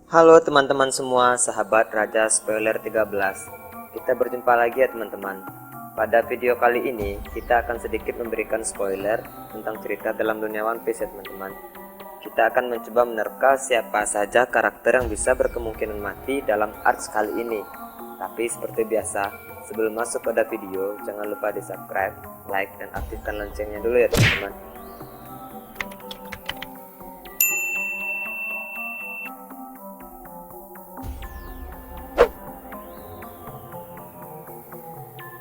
Halo teman-teman semua, sahabat Raja Spoiler 13. Kita berjumpa lagi ya teman-teman. Pada video kali ini, kita akan sedikit memberikan spoiler tentang cerita dalam dunia One Piece ya teman-teman. Kita akan mencoba menerka siapa saja karakter yang bisa berkemungkinan mati dalam arc kali ini. Tapi seperti biasa, sebelum masuk pada video, jangan lupa di subscribe, like, dan aktifkan loncengnya dulu ya teman-teman.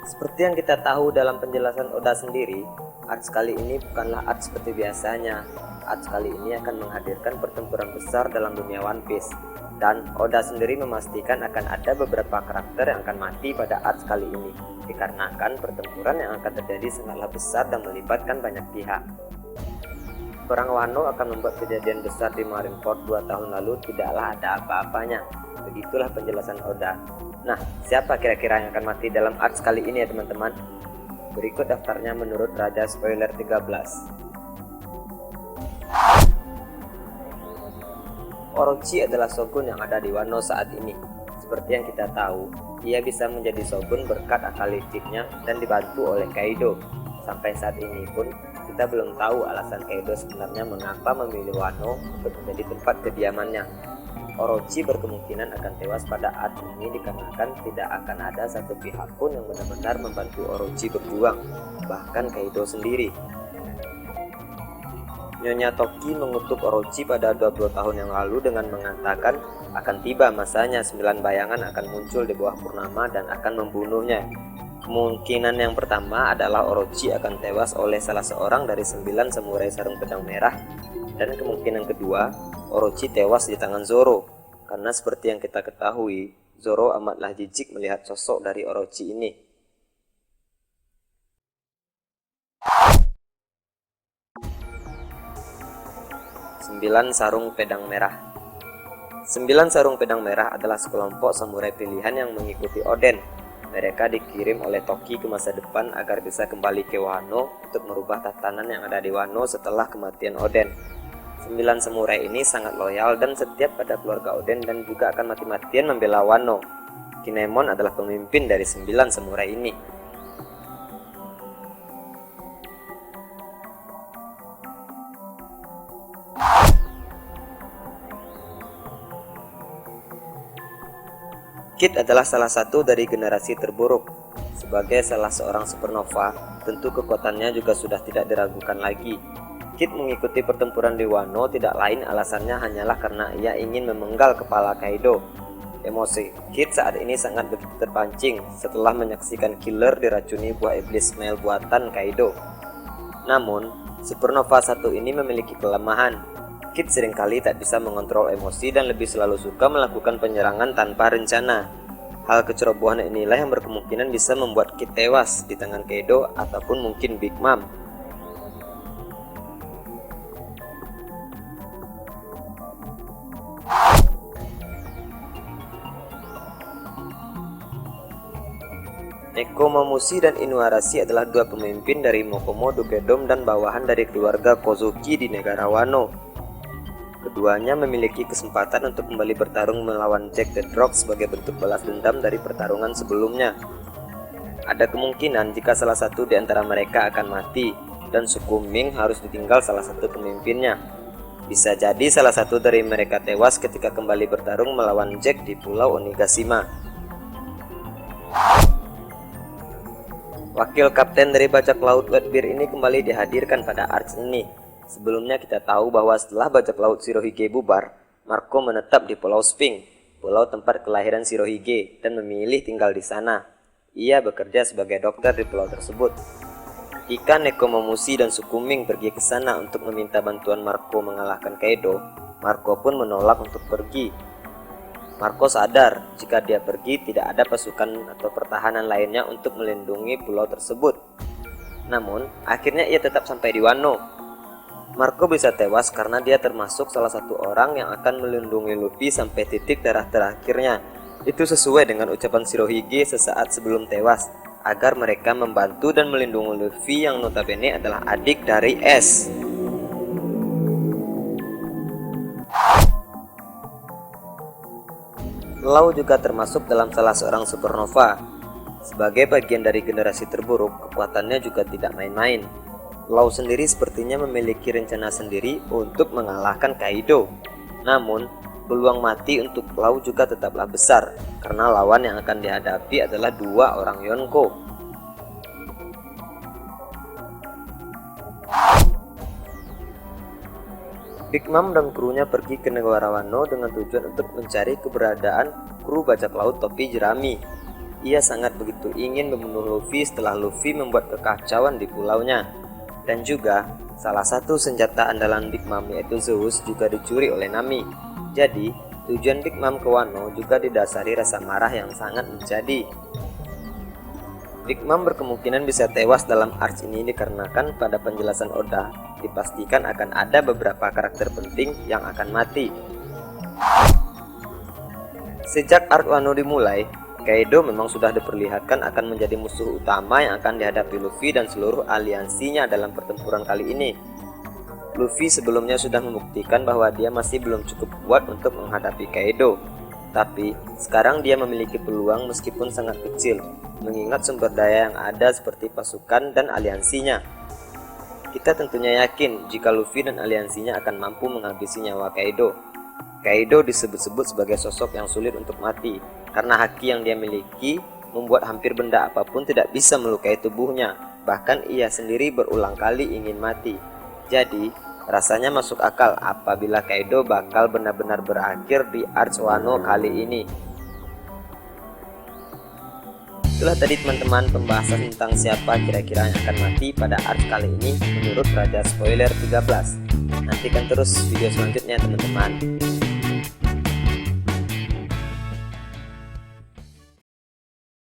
Seperti yang kita tahu dalam penjelasan Oda sendiri, arc kali ini bukanlah arc seperti biasanya. Arc kali ini akan menghadirkan pertempuran besar dalam dunia One Piece. Dan Oda sendiri memastikan akan ada beberapa karakter yang akan mati pada arc kali ini, dikarenakan pertempuran yang akan terjadi sangatlah besar dan melibatkan banyak pihak. Perang Wano akan membuat kejadian besar di Marineford 2 tahun lalu tidaklah ada apa-apanya. Begitulah penjelasan Oda. Nah, siapa kira-kira yang akan mati dalam arc kali ini ya teman-teman? Berikut daftarnya menurut Raja Spoiler 13. Orochi adalah shogun yang ada di Wano saat ini. Seperti yang kita tahu, ia bisa menjadi shogun berkat akal liciknya dan dibantu oleh Kaido. Sampai saat ini pun, kita belum tahu alasan Kaido sebenarnya mengapa memilih Wano untuk menjadi tempat kediamannya. Orochi berkemungkinan akan tewas pada arc ini dikarenakan tidak akan ada satu pihak pun yang benar-benar membantu Orochi berjuang, bahkan Kaido sendiri. Nyonya Toki mengutuk Orochi pada 20 tahun yang lalu dengan mengatakan akan tiba masanya 9 bayangan akan muncul di bawah purnama dan akan membunuhnya. Kemungkinan yang pertama adalah Orochi akan tewas oleh salah seorang dari 9 samurai sarung pedang merah, dan kemungkinan kedua Orochi tewas di tangan Zoro. Karena seperti yang kita ketahui, Zoro amatlah jijik melihat sosok dari Orochi ini. Sembilan sarung pedang merah. 9 sarung pedang merah adalah sekelompok samurai pilihan yang mengikuti Oden. Mereka dikirim oleh Toki ke masa depan agar bisa kembali ke Wano untuk merubah tatanan yang ada di Wano setelah kematian Oden. 9 samurai ini sangat loyal dan setia pada keluarga Oden dan juga akan mati-matian membela Wano. Kinemon adalah pemimpin dari 9 samurai ini. Kid adalah salah satu dari generasi terburuk. Sebagai salah seorang supernova, tentu kekuatannya juga sudah tidak diragukan lagi. Kid mengikuti pertempuran di Wano tidak lain alasannya hanyalah karena ia ingin memenggal kepala Kaido. Emosi Kid saat ini sangat begitu terpancing setelah menyaksikan killer diracuni buah iblis smile buatan Kaido. Namun, Supernova 1 ini memiliki kelemahan. Kid seringkali tak bisa mengontrol emosi dan lebih selalu suka melakukan penyerangan tanpa rencana. Hal kecerobohan inilah yang berkemungkinan bisa membuat Kid tewas di tangan Kaido ataupun mungkin Big Mom. Nekomamushi dan Inuarashi adalah dua pemimpin dari Mokomo Dugedom dan bawahan dari keluarga Kozuki di negara Wano. Keduanya memiliki kesempatan untuk kembali bertarung melawan Jack the Drog sebagai bentuk balas dendam dari pertarungan sebelumnya. Ada kemungkinan jika salah satu di antara mereka akan mati, dan suku Ming harus ditinggal salah satu pemimpinnya. Bisa jadi salah satu dari mereka tewas ketika kembali bertarung melawan Jack di Pulau Onigashima. Wakil kapten dari bajak laut Whitebeard ini kembali dihadirkan pada arc ini. Sebelumnya kita tahu bahwa setelah bajak laut Shirohige bubar, Marco menetap di Pulau Sphinx, pulau tempat kelahiran Shirohige, dan memilih tinggal di sana. Ia bekerja sebagai dokter di pulau tersebut. Ketika Nekomamushi dan suku Ming pergi ke sana untuk meminta bantuan Marco mengalahkan Kaido, Marco pun menolak untuk pergi. Marco sadar jika dia pergi tidak ada pasukan atau pertahanan lainnya untuk melindungi pulau tersebut. Namun, akhirnya ia tetap sampai di Wano. Marco bisa tewas karena dia termasuk salah satu orang yang akan melindungi Luffy sampai titik darah terakhirnya. Itu sesuai dengan ucapan Shirohige sesaat sebelum tewas, agar mereka membantu dan melindungi Luffy yang notabene adalah adik dari S. Law juga termasuk dalam salah seorang supernova. Sebagai bagian dari generasi terburuk, kekuatannya juga tidak main-main. Law sendiri sepertinya memiliki rencana sendiri untuk mengalahkan Kaido. Namun, peluang mati untuk Law juga tetaplah besar, karena lawan yang akan dihadapi adalah dua orang Yonko. Big Mom dan krunya pergi ke negara Wano dengan tujuan untuk mencari keberadaan kru bajak laut topi jerami. Ia sangat begitu ingin membunuh Luffy setelah Luffy membuat kekacauan di pulaunya. Dan juga, salah satu senjata andalan Big Mom yaitu Zeus juga dicuri oleh Nami. Jadi, tujuan Big Mom ke Wano juga didasari rasa marah yang sangat menjadi. Big Mom berkemungkinan bisa tewas dalam arc ini dikarenakan pada penjelasan Oda dipastikan akan ada beberapa karakter penting yang akan mati. Sejak arc Wano dimulai, Kaido memang sudah diperlihatkan akan menjadi musuh utama yang akan dihadapi Luffy dan seluruh aliansinya dalam pertempuran kali ini. Luffy sebelumnya sudah membuktikan bahwa dia masih belum cukup kuat untuk menghadapi Kaido. Tapi, sekarang dia memiliki peluang meskipun sangat kecil, mengingat sumber daya yang ada seperti pasukan dan aliansinya. Kita tentunya yakin jika Luffy dan aliansinya akan mampu menghabisi nyawa Kaido. Kaido disebut-sebut sebagai sosok yang sulit untuk mati, karena haki yang dia miliki membuat hampir benda apapun tidak bisa melukai tubuhnya. Bahkan ia sendiri berulang kali ingin mati. Jadi, rasanya masuk akal apabila Kaido bakal benar-benar berakhir di arc Wano kali ini. Itulah tadi teman-teman pembahasan tentang siapa kira-kira yang akan mati pada arc kali ini menurut Raja Spoiler 13. Nantikan terus video selanjutnya teman-teman.